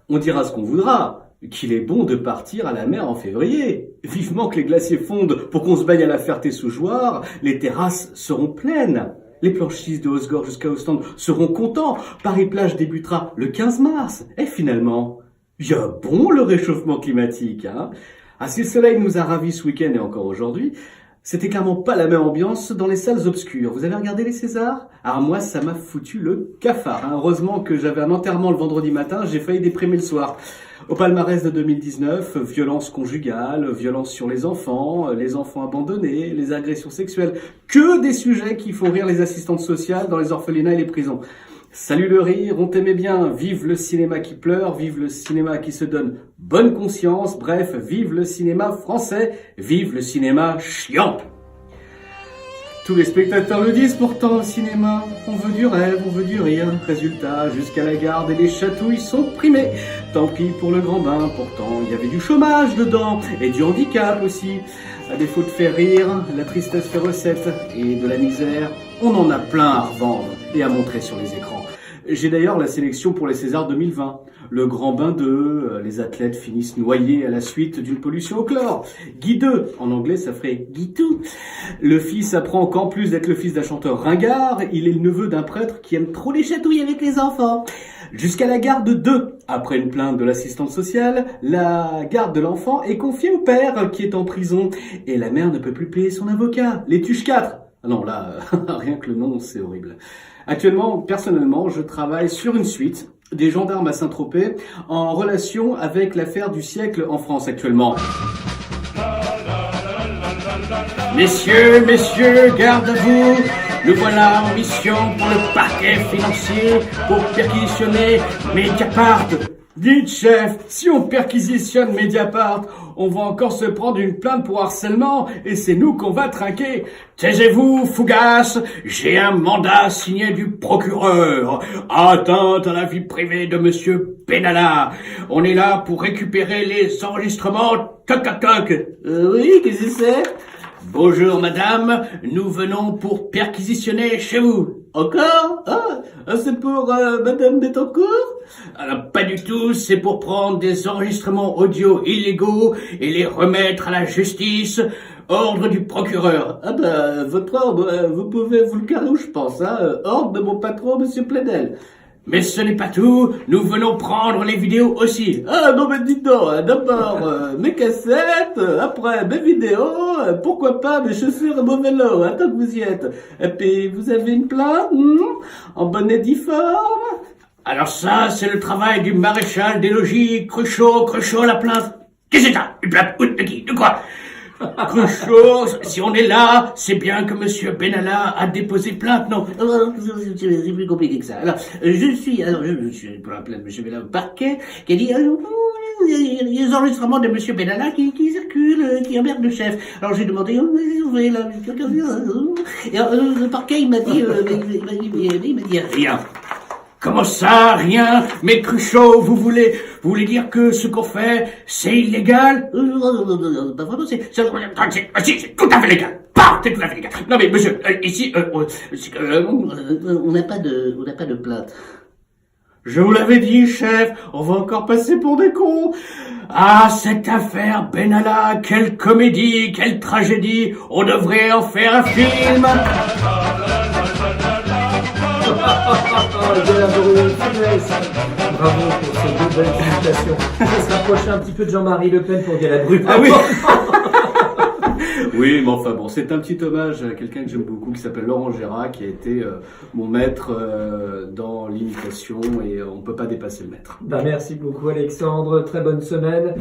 On dira ce qu'on voudra, qu'il est bon de partir à la mer en février. Vivement que les glaciers fondent pour qu'on se baigne à la Ferté-sous-Jouarre, les terrasses seront pleines. Les planchistes de Hossegor jusqu'à Ostende seront contents. Paris-Plage débutera le 15 mars. Et finalement, bien bon le réchauffement climatique, hein. Ah, si le soleil nous a ravis ce week-end et encore aujourd'hui, c'était clairement pas la même ambiance dans les salles obscures. Vous avez regardé les Césars? Alors moi, ça m'a foutu le cafard, hein. Heureusement que j'avais un enterrement le vendredi matin, j'ai failli déprimer le soir. Au palmarès de 2019, violence conjugale, violence sur les enfants abandonnés, les agressions sexuelles. Que des sujets qui font rire les assistantes sociales dans les orphelinats et les prisons. Salut le rire, on t'aimait bien, vive le cinéma qui pleure, vive le cinéma qui se donne bonne conscience, bref, vive le cinéma français, vive le cinéma chiant. Tous les spectateurs le disent pourtant au cinéma, on veut du rêve, on veut du rire, résultat, jusqu'à la garde et les chatouilles sont primées. Tant pis pour le grand bain, pourtant il y avait du chômage dedans, et du handicap aussi. À défaut de faire rire, la tristesse fait recette, et de la misère, on en a plein à revendre et à montrer sur les écrans. J'ai d'ailleurs la sélection pour les Césars 2020. Le grand bain 2, les athlètes finissent noyés à la suite d'une pollution au chlore. Guy 2, en anglais ça ferait Guy 2. Le fils apprend qu'en plus d'être le fils d'un chanteur ringard, il est le neveu d'un prêtre qui aime trop les chatouilles avec les enfants. Jusqu'à la garde 2. Après une plainte de l'assistante sociale, la garde de l'enfant est confiée au père qui est en prison. Et la mère ne peut plus payer son avocat. Les Tuches 4. Ah non, là, rien que le nom, c'est horrible. Actuellement, personnellement, je travaille sur une suite des gendarmes à Saint-Tropez en relation avec l'affaire du siècle en France actuellement. Messieurs, garde à vous. Nous voilà en mission pour le parquet financier pour perquisitionner Mediapart. Dites chef, si on perquisitionne Mediapart, on va encore se prendre une plainte pour harcèlement et c'est nous qu'on va trinquer. Taisez-vous, fougasse, j'ai un mandat signé du procureur. Atteinte à la vie privée de monsieur Benalla. On est là pour récupérer les enregistrements. Toc toc toc. Oui, qu'est-ce que c'est? Bonjour madame, nous venons pour perquisitionner chez vous. Encore? Ah, c'est pour madame Bettencourt? Alors pas du tout, c'est pour prendre des enregistrements audio illégaux et les remettre à la justice. Ordre du procureur. Ah bah, votre ordre, vous pouvez vous le carrer où je pense, hein. Ordre de mon patron, monsieur Plenel. Mais ce n'est pas tout, nous venons prendre les vidéos aussi. Ah non mais dites donc, d'abord mes cassettes, après mes vidéos, pourquoi pas mes chaussures et mon vélo, tant que vous y êtes. Et puis vous avez une plainte, en bonne et due forme. Alors ça, c'est le travail du maréchal des logis, Cruchot, la plainte. Qu'est-ce que c'est ça? Une plainte? De qui? De quoi? Cruchot, si on est là, c'est bien que monsieur Benalla a déposé plainte, non? C'est plus compliqué que ça. Alors, je suis pour la plainte de monsieur Benalla au parquet, qui a dit, il y a les enregistrements de monsieur Benalla qui circulent, qui emmerdent le chef. Alors j'ai demandé, et le parquet, il m'a dit rien. Comment ça, rien? Mais Cruchot, vous voulez dire que ce qu'on fait, c'est illégal? Pas vraiment, c'est tout à fait légal. C'est tout à fait légal. Non mais monsieur, ici, on n'a pas de plainte. Je vous l'avais dit, chef, on va encore passer pour des cons. Ah, cette affaire Benalla, quelle comédie, quelle tragédie. On devrait en faire un film. Bravo pour ces deux belles félicitations. On va se rapprocher un petit peu de Jean-Marie Le Pen pour Galabru. Ah oui. Oui, mais enfin bon, c'est un petit hommage à quelqu'un que j'aime beaucoup qui s'appelle Laurent Gérard, qui a été mon maître dans l'imitation et on peut pas dépasser le maître. Merci beaucoup Alexandre, très bonne semaine.